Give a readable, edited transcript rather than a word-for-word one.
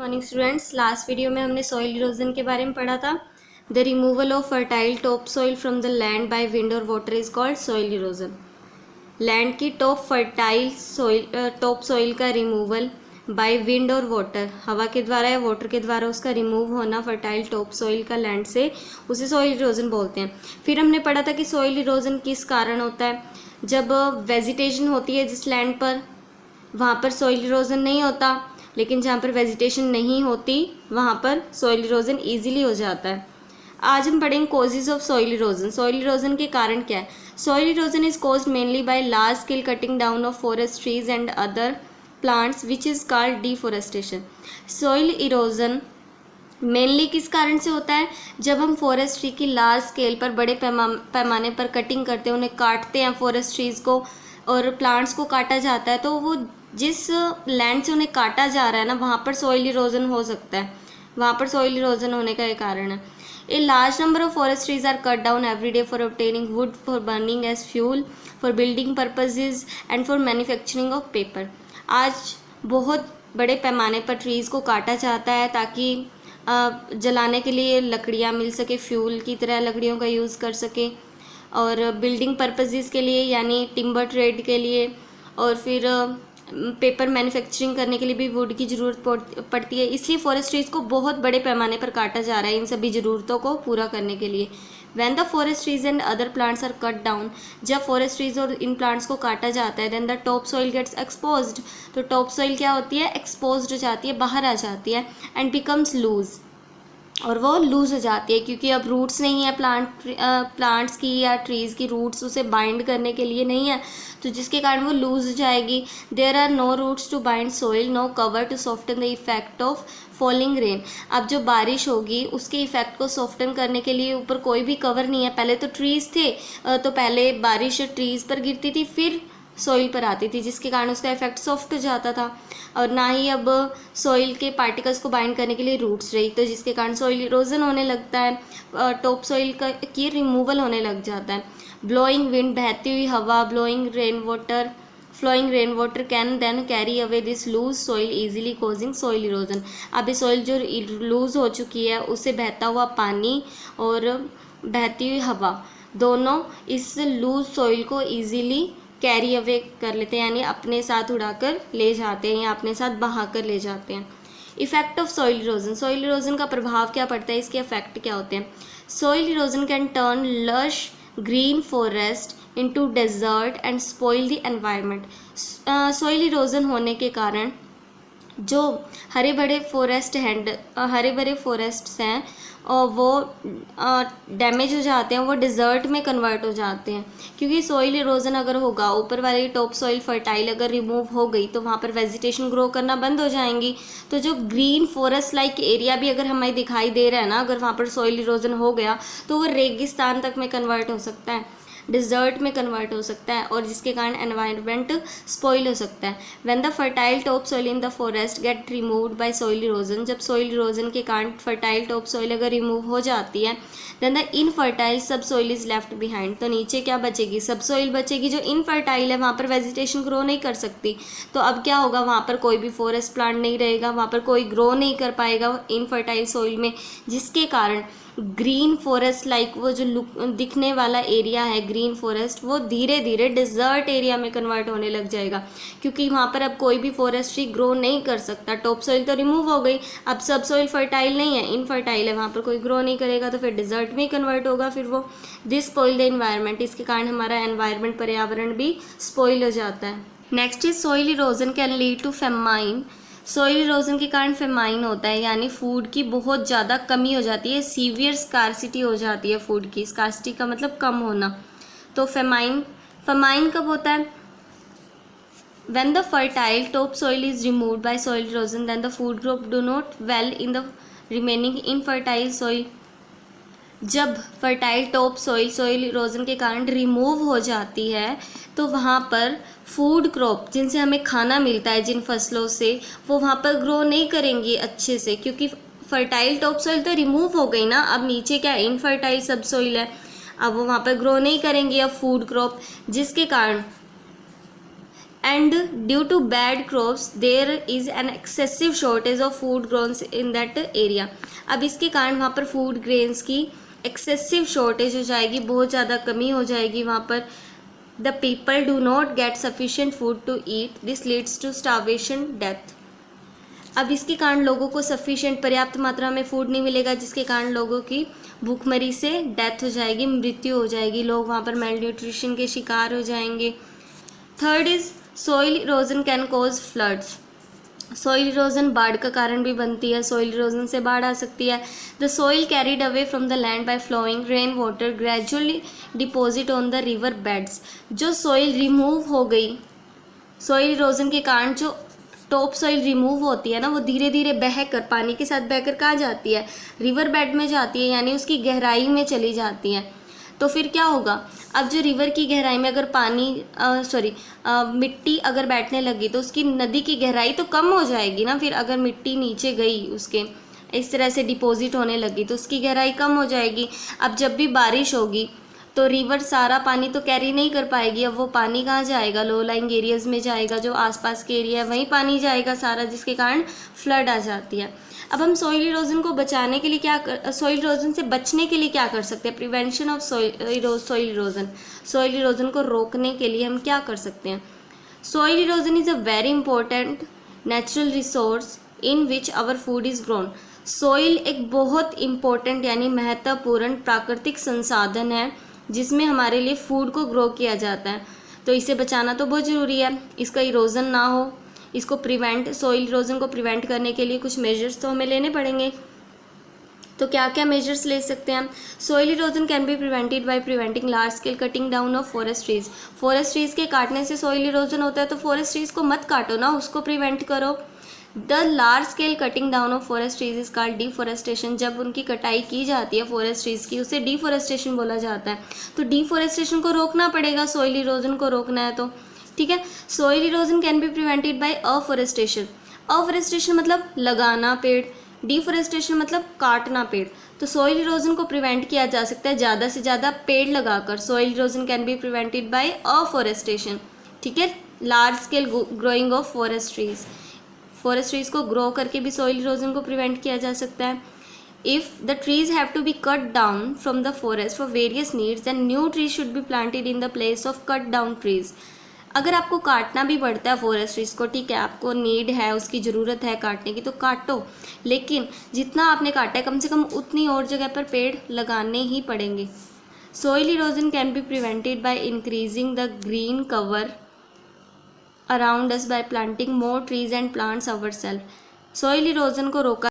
Morning students. Last video में हमने soil erosion के बारे में पढ़ा था। The removal of fertile top soil from the land by wind और water is called soil erosion. Land की टॉप सॉइल का रिमूवल बाय विंड और वाटर, हवा के द्वारा या वाटर के द्वारा उसका रिमूव होना फर्टाइल टॉप सॉइल का लैंड से, उसे सॉइल इरोजन बोलते हैं। फिर हमने पढ़ा था कि सॉइल इरोजन किस कारण होता है। जब वेजिटेशन होती है जिस लैंड पर, वहाँ पर सॉइल इरोजन नहीं होता, लेकिन जहाँ पर वेजिटेशन नहीं होती वहाँ पर सॉइल इरोजन ईजिली हो जाता है। आज हम पढ़ेंगे causes of soil erosion. Soil erosion के कारण क्या है। Soil erosion is caused mainly by large scale cutting down of forest trees and other plants which is called deforestation. Soil erosion mainly किस कारण से होता है। जब हम फॉरेस्ट ट्री की लार्ज स्केल पर बड़े पैमाने पर कटिंग करते हैं, उन्हें काटते हैं, फॉरेस्ट ट्रीज़ को और प्लांट्स को काटा जाता है, तो वो जिस लैंड से उन्हें काटा जा रहा है ना, वहाँ पर सॉइल इरोजन हो सकता है। वहाँ पर सॉइल इरोजन होने का ये कारण है। A large number of forest trees are cut down every day for obtaining wood for burning as fuel for building purposes and for manufacturing of paper. आज बहुत बड़े पैमाने पर ट्रीज़ को काटा जाता है ताकि जलाने के लिए लकड़ियाँ मिल सके, फ्यूल की तरह लकड़ियों का यूज़ कर सके, और बिल्डिंग पर्पजेज़ के लिए यानी टिम्बर ट्रेड के लिए, और फिर पेपर मैन्युफैक्चरिंग करने के लिए भी वुड की ज़रूरत पड़ती है। इसलिए फॉरेस्ट ट्रीज़ को बहुत बड़े पैमाने पर काटा जा रहा है इन सभी ज़रूरतों को पूरा करने के लिए। When the forest trees and other plants are cut down, जब फॉरेस्ट ट्रीज और इन प्लांट्स को काटा जाता है, then the top soil gets exposed, तो टॉप सॉइल क्या होती है, एक्सपोज्ड हो जाती है, बाहर आ जाती है, एंड बिकम्स लूज, और वो लूज़ हो जाती है क्योंकि अब रूट्स नहीं है प्लांट्स की या ट्रीज़ की रूट्स उसे बाइंड करने के लिए नहीं है, तो जिसके कारण वो लूज़ हो जाएगी। There are no roots to bind soil, no cover to soften the effect of falling rain. अब जो बारिश होगी उसके इफेक्ट को सॉफ्टन करने के लिए ऊपर कोई भी कवर नहीं है। पहले तो ट्रीज़ थे, तो पहले बारिश ट्रीज़ पर गिरती थी, फिर सॉइल पर आती थी, जिसके कारण उसका इफेक्ट सॉफ्ट हो जाता था, और ना ही अब सॉइल के पार्टिकल्स को बाइंड करने के लिए रूट्स रही, तो जिसके कारण सॉइल इरोजन होने लगता है, टॉप सॉइल की रिमूवल होने लग जाता है। ब्लोइंग विंड, बहती हुई हवा, flowing rain water can then carry away this loose soil easily causing soil erosion. अब ये सॉइल जो लूज हो चुकी है, उसे बहता हुआ पानी और बहती हुई हवा दोनों इस लूज सॉइल को ईजीली कैरी अवे कर लेते हैं, यानी अपने साथ उड़ाकर ले जाते हैं या अपने साथ बहा कर ले जाते हैं। Effect of soil erosion. Soil erosion का प्रभाव क्या पड़ता है, इसके इफेक्ट क्या होते हैं। Soil erosion can turn lush green forest into desert and spoil the environment. Soil erosion होने के कारण जो हरे भरे फॉरेस्ट्स हैं और वो डैमेज हो जाते हैं, वो डिज़र्ट में कन्वर्ट हो जाते हैं, क्योंकि सॉइल इरोजन अगर होगा, ऊपर वाली टॉप सॉइल फर्टाइल अगर रिमूव हो गई, तो वहाँ पर वेजिटेशन ग्रो करना बंद हो जाएंगी। तो जो ग्रीन फॉरेस्ट लाइक एरिया भी अगर हमें दिखाई दे रहा है ना, अगर वहाँ पर सॉइल इरोजन हो गया तो वो रेगिस्तान तक में कन्वर्ट हो सकता है, डिज़र्ट में कन्वर्ट हो सकता है, और जिसके कारण एनवायरनमेंट स्पॉइल हो सकता है। When the fertile top soil in the forest get removed by soil erosion, जब सॉइल इरोजन के कारण फर्टाइल टॉप सॉइल अगर रिमूव हो जाती है, then the infertile sub soil is left behind, तो नीचे क्या बचेगी, सब सॉइल बचेगी। जो इनफर्टाइल है, वहाँ पर वेजिटेशन ग्रो नहीं कर सकती, तो अब क्या होगा, वहाँ पर कोई भी फॉरेस्ट प्लांट नहीं रहेगा, वहाँ पर कोई ग्रो नहीं कर पाएगा इनफर्टाइल सॉइल में, जिसके कारण ग्रीन फॉरेस्ट लाइक वो जो दिखने वाला एरिया है ग्रीन फॉरेस्ट, वो धीरे धीरे डिज़र्ट एरिया में कन्वर्ट होने लग जाएगा, क्योंकि वहाँ पर अब कोई भी फॉरेस्ट ट्री ग्रो नहीं कर सकता। टॉप सॉइल तो रिमूव हो गई, अब सब सॉइल फर्टाइल नहीं है, इनफर्टाइल है, वहाँ पर कोई ग्रो नहीं करेगा, तो फिर डिज़र्ट में कन्वर्ट होगा, फिर वो दिस स्पॉइल द एनवायरनमेंट, इसके कारण हमारा एनवायरनमेंट पर्यावरण भी स्पॉइल हो जाता है। Next is soil erosion can lead to famine. Soil erosion के कारण फेमाइन होता है, यानी फूड की बहुत ज़्यादा कमी हो जाती है, सीवियर स्कार्सिटी हो जाती है फूड की। स्कार्सिटी का मतलब कम होना। तो फेमाइन कब होता है, when the fertile top soil is removed by soil erosion, then the food group do not well in the remaining infertile soil. जब फर्टाइल टॉप सॉइल इरोजन के कारण रिमूव हो जाती है, तो वहाँ पर फूड क्रॉप जिनसे हमें खाना मिलता है, जिन फसलों से, वो वहाँ पर ग्रो नहीं करेंगी अच्छे से, क्योंकि फर्टाइल टॉप सॉइल तो रिमूव हो गई ना, अब नीचे क्या इनफर्टाइल सब सॉइल है, अब वो वहाँ पर ग्रो नहीं करेंगी अब फूड क्रॉप, जिसके कारण and due to bad crops there is an excessive shortage of food grains in that area. अब इसके कारण वहाँ पर फूड ग्रेन्स की एक्सेसिव शॉर्टेज हो जाएगी, बहुत ज़्यादा कमी हो जाएगी वहाँ पर। The people do not get sufficient food to eat, this leads to starvation, death. अब इसके कारण लोगों को सफिशिएंट पर्याप्त मात्रा में फूड नहीं मिलेगा, जिसके कारण लोगों की भूखमरी से डेथ हो जाएगी, मृत्यु हो जाएगी, लोग वहाँ पर मेल न्यूट्रिशन के शिकार हो जाएंगे। Third is soil erosion can cause floods. Soil erosion बाढ़ का कारण भी बनती है, सोइल इरोजन से बाढ़ आ सकती है। The soil carried away from the land by flowing rain water gradually deposit on the river beds. जो सोइल रिमूव हो गई, सोइल इरोजन के कारण जो टॉप सॉइल रिमूव होती है ना, वो धीरे धीरे बहकर पानी के साथ बहकर कहाँ जाती है, रिवर बेड में जाती है, यानी उसकी गहराई में चली जाती है। तो फिर क्या होगा, अब जो रिवर की गहराई में अगर मिट्टी अगर बैठने लगी तो उसकी नदी की गहराई तो कम हो जाएगी ना। फिर अगर मिट्टी नीचे गई, उसके इस तरह से डिपॉजिट होने लगी तो उसकी गहराई कम हो जाएगी। अब जब भी बारिश होगी तो रिवर सारा पानी तो कैरी नहीं कर पाएगी, अब वो पानी कहाँ जाएगा, लो लाइंग एरियाज़ में जाएगा, जो आसपास के एरिया है वहीं पानी जाएगा सारा, जिसके कारण फ्लड आ जाती है। अब हम सोइल इरोजन को बचाने के लिए सोइल इरोजन से बचने के लिए क्या कर सकते हैं, prevention of soil erosion. Soil erosion को रोकने के लिए हम क्या कर सकते हैं। Soil erosion is a very important natural resource in which our food is grown. Soil एक बहुत इम्पोर्टेंट यानी महत्वपूर्ण प्राकृतिक संसाधन है जिसमें हमारे लिए फूड को ग्रो किया जाता है, तो इसे बचाना तो बहुत ज़रूरी है, इसका इरोजन ना हो। इसको सोइल इरोजन को प्रिवेंट करने के लिए कुछ मेजर्स तो हमें लेने पड़ेंगे। तो क्या क्या मेजर्स ले सकते हैं हम। Soil erosion can be prevented by preventing large scale cutting down of forest trees. Forest trees के काटने से सोइल इरोजन होता है, तो फॉरेस्ट ट्रीज को मत काटो ना, उसको प्रिवेंट करो। The large scale cutting down of forest trees is called deforestation. जब उनकी कटाई की जाती है फॉरेस्ट ट्रीज की, उसे डिफॉरेस्टेशन बोला जाता है। तो डिफॉरेस्टेशन को रोकना पड़ेगा, सोइल इरोजन को रोकना है तो, ठीक है। Soil erosion can be prevented by afforestation. Afforestation मतलब लगाना पेड़, डिफॉरेस्टेशन मतलब काटना पेड़। तो सोइल इरोजन को प्रिवेंट किया जा सकता है ज़्यादा से ज़्यादा पेड़ लगाकर। Soil erosion can be prevented by afforestation, ठीक है। Large scale growing of forest trees, forest trees को ग्रो करके भी सोइल इरोजन को प्रिवेंट किया जा सकता है। If the trees have to be cut down from the forest for various needs, then new trees should be planted in the place of cut down trees. अगर आपको काटना भी पड़ता है फॉरेस्ट ट्रीज को, ठीक है, आपको नीड है, उसकी ज़रूरत है काटने की, तो काटो, लेकिन जितना आपने काटा है कम से कम उतनी और जगह पर पेड़ लगाने ही पड़ेंगे। Soil erosion can be prevented by increasing the green cover around us bye planting more trees and plants ourself. Soil erosion को रोका